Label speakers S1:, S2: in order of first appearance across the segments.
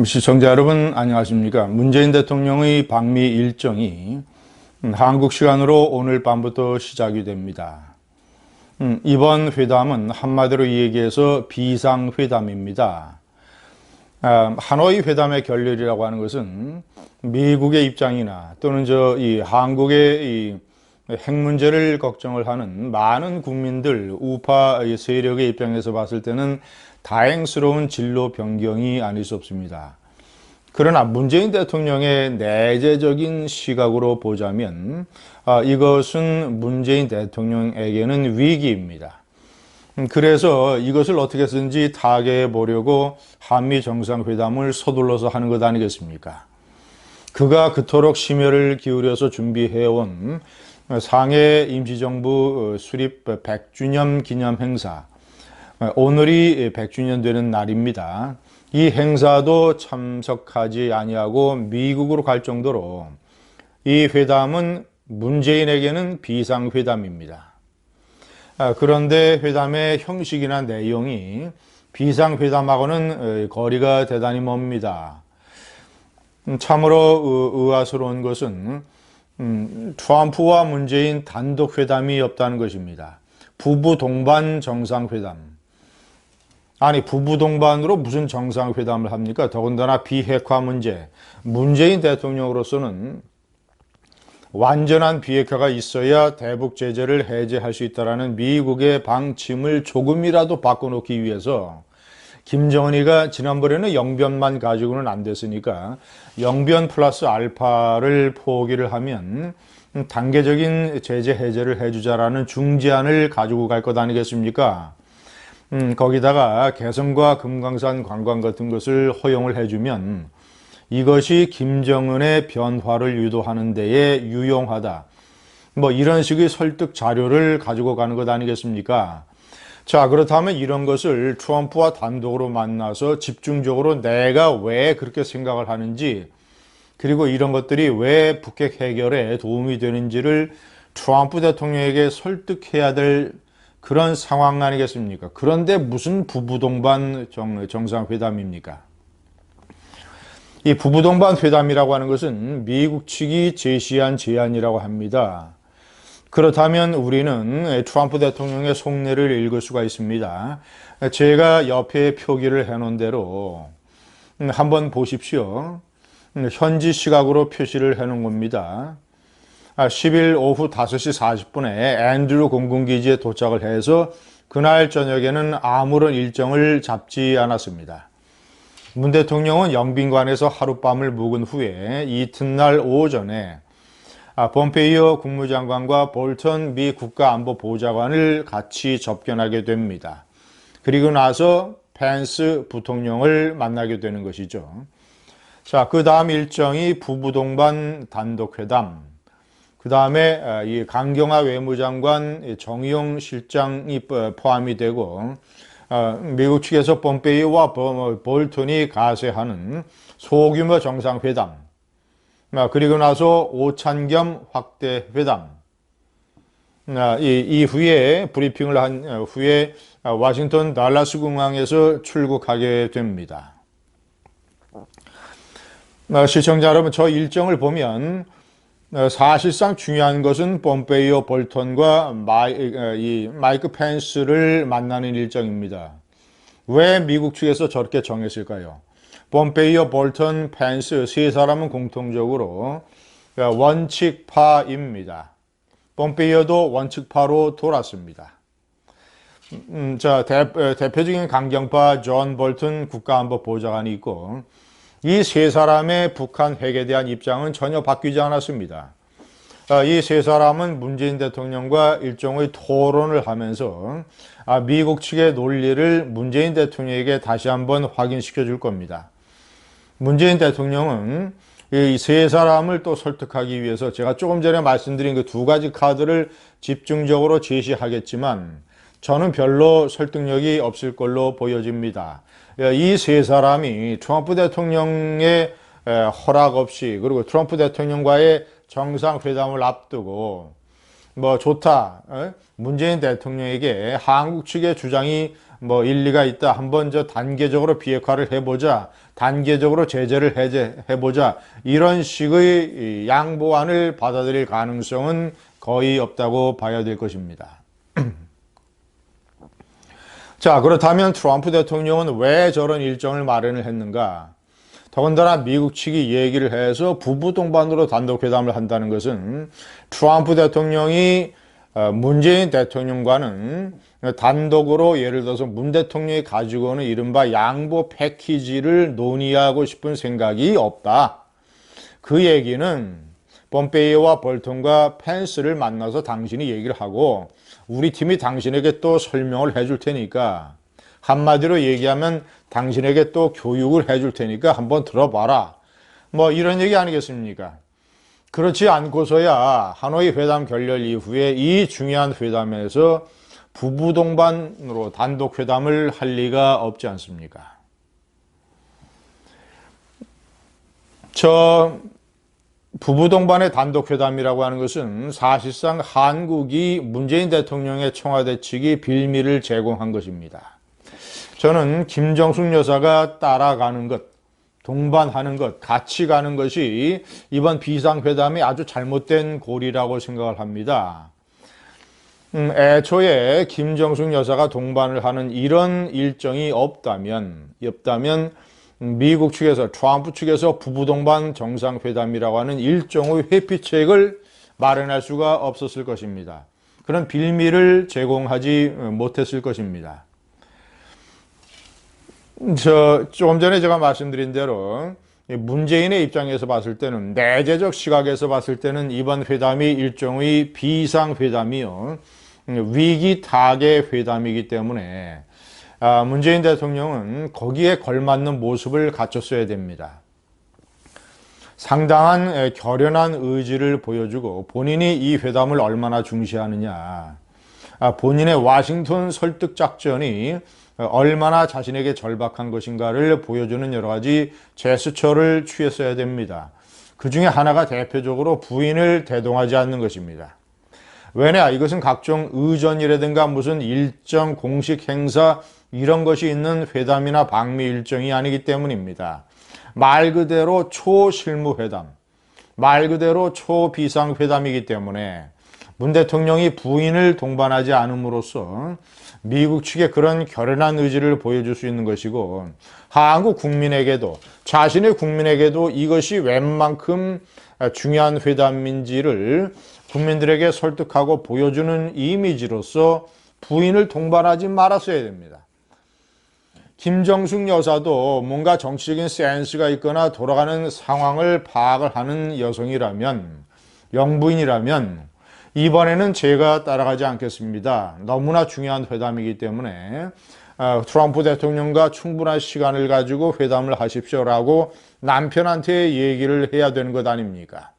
S1: 시청자 여러분 안녕하십니까. 문재인 대통령의 방미 일정이 한국 시간으로 오늘 밤부터 시작이 됩니다. 이번 회담은 한마디로 얘기해서 비상회담입니다. 하노이 회담의 결렬이라고 하는 것은 미국의 입장이나 또는 이 한국의 이 핵 문제를 걱정을 하는 많은 국민들, 우파 세력의 입장에서 봤을 때는 다행스러운 진로 변경이 아닐 수 없습니다. 그러나 문재인 대통령의 내재적인 시각으로 보자면 이것은 문재인 대통령에게는 위기입니다. 그래서 이것을 어떻게든지 타개해 보려고 한미 정상회담을 서둘러서 하는 것 아니겠습니까? 그가 그토록 심혈을 기울여서 준비해온 상해 임시정부 수립 100주년 기념 행사, 오늘이 100주년 되는 날입니다. 이 행사도 참석하지 아니하고 미국으로 갈 정도로 이 회담은 문재인에게는 비상회담입니다. 그런데 회담의 형식이나 내용이 비상회담하고는 거리가 대단히 멉니다. 참으로 의아스러운 것은 트럼프와 문재인 단독 회담이 없다는 것입니다. 부부 동반 정상회담. 아니, 부부 동반으로 무슨 정상회담을 합니까? 더군다나 비핵화 문제. 문재인 대통령으로서는 완전한 비핵화가 있어야 대북 제재를 해제할 수 있다는 미국의 방침을 조금이라도 바꿔놓기 위해서 김정은이가 지난번에는 영변만 가지고는 안 됐으니까 영변 플러스 알파를 포기를 하면 단계적인 제재 해제를 해주자라는 중재안을 가지고 갈 것 아니겠습니까? 거기다가 개성과 금강산 관광 같은 것을 허용을 해주면 이것이 김정은의 변화를 유도하는 데에 유용하다. 이런 식의 설득 자료를 가지고 가는 것 아니겠습니까? 자, 그렇다면 이런 것을 트럼프와 단독으로 만나서 집중적으로 내가 왜 그렇게 생각을 하는지, 그리고 이런 것들이 왜 북핵 해결에 도움이 되는지를 트럼프 대통령에게 설득해야 될 그런 상황 아니겠습니까? 그런데 무슨 부부동반 정상회담입니까? 이 부부동반 회담이라고 하는 것은 미국 측이 제시한 제안이라고 합니다. 그렇다면 우리는 트럼프 대통령의 속내를 읽을 수가 있습니다. 제가 옆에 표기를 해놓은 대로 한번 보십시오. 현지 시각으로 표시를 해놓은 겁니다. 10일 오후 5시 40분에 앤드루 공군기지에 도착을 해서 그날 저녁에는 아무런 일정을 잡지 않았습니다. 문 대통령은 영빈관에서 하룻밤을 묵은 후에 이튿날 오전에 폼페이오 국무장관과 볼턴 미 국가안보보좌관을 같이 접견하게 됩니다. 그리고 나서 펜스 부통령을 만나게 되는 것이죠. 자, 그 다음 일정이 부부동반 단독회담, 그 다음에 이 강경화 외무장관 정의용 실장이 포함이 되고 미국 측에서 폼페이오와 볼턴이 가세하는 소규모 정상회담, 그리고 나서 오찬겸 확대 회담. 이후에 브리핑을 한 후에 워싱턴 달라스 공항에서 출국하게 됩니다. 시청자 여러분, 저 일정을 보면 사실상 중요한 것은 폼페이오 볼턴과 마이크 펜스를 만나는 일정입니다. 왜 미국 측에서 저렇게 정했을까요? 폼페이오, 볼턴, 펜스 세 사람은 공통적으로 원칙파입니다. 폼페이오도 원칙파로 돌았습니다. 자, 대표적인 강경파 존 볼턴 국가안보보좌관이 있고 이 세 사람의 북한 핵에 대한 입장은 전혀 바뀌지 않았습니다. 이 세 사람은 문재인 대통령과 일종의 토론을 하면서 미국 측의 논리를 문재인 대통령에게 다시 한번 확인시켜 줄 겁니다. 문재인 대통령은 이 세 사람을 또 설득하기 위해서 제가 조금 전에 말씀드린 그 두 가지 카드를 집중적으로 제시하겠지만 저는 별로 설득력이 없을 걸로 보여집니다. 이 세 사람이 트럼프 대통령의 허락 없이, 그리고 트럼프 대통령과의 정상회담을 앞두고 좋다. 문재인 대통령에게 한국 측의 주장이 일리가 있다. 한번 단계적으로 비핵화를 해보자. 단계적으로 제재를 해보자. 이런 식의 양보안을 받아들일 가능성은 거의 없다고 봐야 될 것입니다. 자, 그렇다면 트럼프 대통령은 왜 저런 일정을 마련을 했는가? 더군다나 미국 측이 얘기를 해서 부부 동반으로 단독 회담을 한다는 것은 트럼프 대통령이 문재인 대통령과는 단독으로 예를 들어서 문 대통령이 가지고 오는 이른바 양보 패키지를 논의하고 싶은 생각이 없다. 그 얘기는 폼페이오와 볼턴과 펜스를 만나서 당신이 얘기를 하고 우리 팀이 당신에게 또 설명을 해줄 테니까, 한마디로 얘기하면 당신에게 또 교육을 해줄 테니까 한번 들어봐라. 이런 얘기 아니겠습니까? 그렇지 않고서야 하노이 회담 결렬 이후에 이 중요한 회담에서 부부 동반으로 단독 회담을 할 리가 없지 않습니까? 부부 동반의 단독 회담이라고 하는 것은 사실상 한국이 문재인 대통령의 청와대 측이 빌미를 제공한 것입니다. 저는 김정숙 여사가 따라가는 것, 동반하는 것, 같이 가는 것이 이번 비상회담이 아주 잘못된 고리라고 생각을 합니다. 애초에 김정숙 여사가 동반을 하는 이런 일정이 없다면 미국 측에서, 트럼프 측에서 부부 동반 정상회담이라고 하는 일종의 회피책을 마련할 수가 없었을 것입니다. 그런 빌미를 제공하지 못했을 것입니다. 조금 전에 제가 말씀드린 대로 문재인의 입장에서 봤을 때는, 내재적 시각에서 봤을 때는 이번 회담이 일종의 비상회담이요, 위기 타개 회담이기 때문에 문재인 대통령은 거기에 걸맞는 모습을 갖췄어야 됩니다. 상당한 결연한 의지를 보여주고 본인이 이 회담을 얼마나 중시하느냐, 본인의 와싱턴 설득 작전이 얼마나 자신에게 절박한 것인가를 보여주는 여러 가지 제스처를 취했어야 됩니다. 그 중에 하나가 대표적으로 부인을 대동하지 않는 것입니다. 왜냐? 이것은 각종 의전이라든가 무슨 일정, 공식 행사 이런 것이 있는 회담이나 방미 일정이 아니기 때문입니다. 말 그대로 초실무회담, 말 그대로 초비상회담이기 때문에 문 대통령이 부인을 동반하지 않음으로써 미국 측에 그런 결연한 의지를 보여줄 수 있는 것이고, 한국 국민에게도, 자신의 국민에게도 이것이 웬만큼 중요한 회담인지를 국민들에게 설득하고 보여주는 이미지로서 부인을 동반하지 말았어야 됩니다. 김정숙 여사도 뭔가 정치적인 센스가 있거나 돌아가는 상황을 파악을 하는 여성이라면, 영부인이라면 이번에는 제가 따라가지 않겠습니다. 너무나 중요한 회담이기 때문에 트럼프 대통령과 충분한 시간을 가지고 회담을 하십시오라고 남편한테 얘기를 해야 되는 것 아닙니까?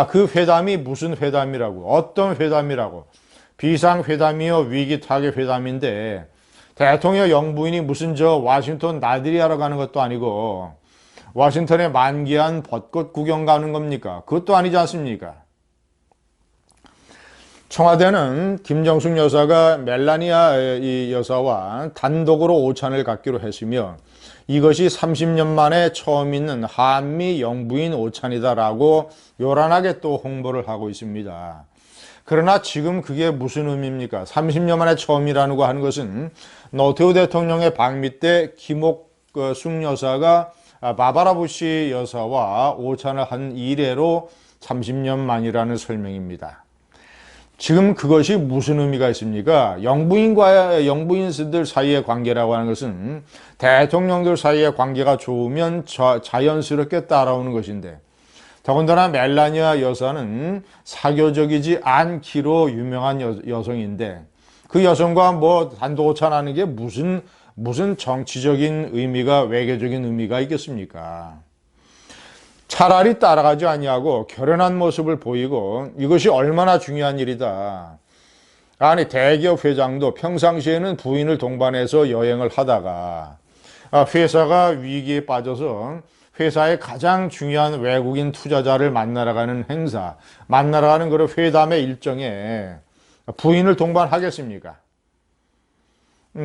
S1: 그 회담이 무슨 회담이라고, 어떤 회담이라고, 비상회담이요 위기 타개 회담인데 대통령 영부인이 무슨 와싱턴 나들이 하러 가는 것도 아니고 워싱턴에 만개한 벚꽃 구경 가는 겁니까? 그것도 아니지 않습니까? 청와대는 김정숙 여사가 멜라니아 이 여사와 단독으로 오찬을 갖기로 했으며 이것이 30년 만에 처음 있는 한미 영부인 오찬이다라고 요란하게 또 홍보를 하고 있습니다. 그러나 지금 그게 무슨 의미입니까? 30년 만에 처음이라는 거 하는 것은 노태우 대통령의 방미 때 김옥숙 여사가 바바라 부시 여사와 오찬을 한 이래로 30년 만이라는 설명입니다. 지금 그것이 무슨 의미가 있습니까? 영부인들 사이의 관계라고 하는 것은 대통령들 사이의 관계가 좋으면 자연스럽게 따라오는 것인데, 더군다나 멜라니아 여사는 사교적이지 않기로 유명한 여성인데 그 여성과 단독 오찬하는 게 무슨 정치적인 의미가, 외교적인 의미가 있겠습니까? 차라리 따라가지 아니하고 결연한 모습을 보이고 이것이 얼마나 중요한 일이다. 아니, 대기업 회장도 평상시에는 부인을 동반해서 여행을 하다가 회사가 위기에 빠져서 회사의 가장 중요한 외국인 투자자를 만나러 가는 행사, 만나러 가는 그런 회담의 일정에 부인을 동반하겠습니까?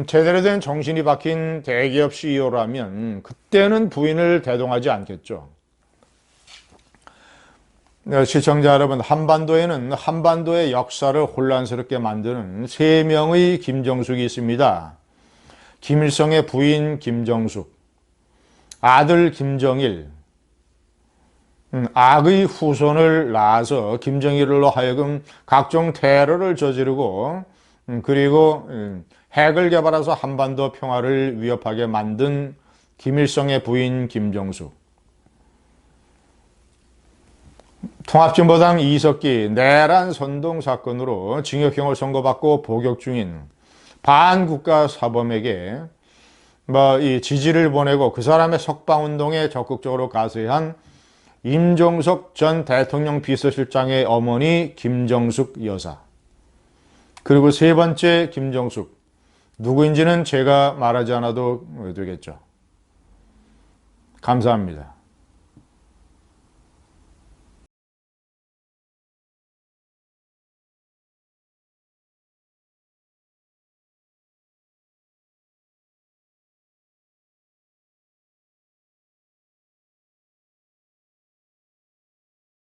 S1: 제대로 된 정신이 박힌 대기업 CEO라면 그때는 부인을 대동하지 않겠죠. 시청자 여러분, 한반도에는 한반도의 역사를 혼란스럽게 만드는 3명의 김정숙이 있습니다. 김일성의 부인 김정숙, 아들 김정일, 악의 후손을 낳아서 김정일로 하여금 각종 테러를 저지르고 그리고 핵을 개발해서 한반도 평화를 위협하게 만든 김일성의 부인 김정숙. 통합진보당 이석기 내란 선동 사건으로 징역형을 선고받고 복역 중인 반국가 사범에게 이 지지를 보내고 그 사람의 석방운동에 적극적으로 가세한 임종석 전 대통령 비서실장의 어머니 김정숙 여사. 그리고 세 번째 김정숙. 누구인지는 제가 말하지 않아도 되겠죠. 감사합니다.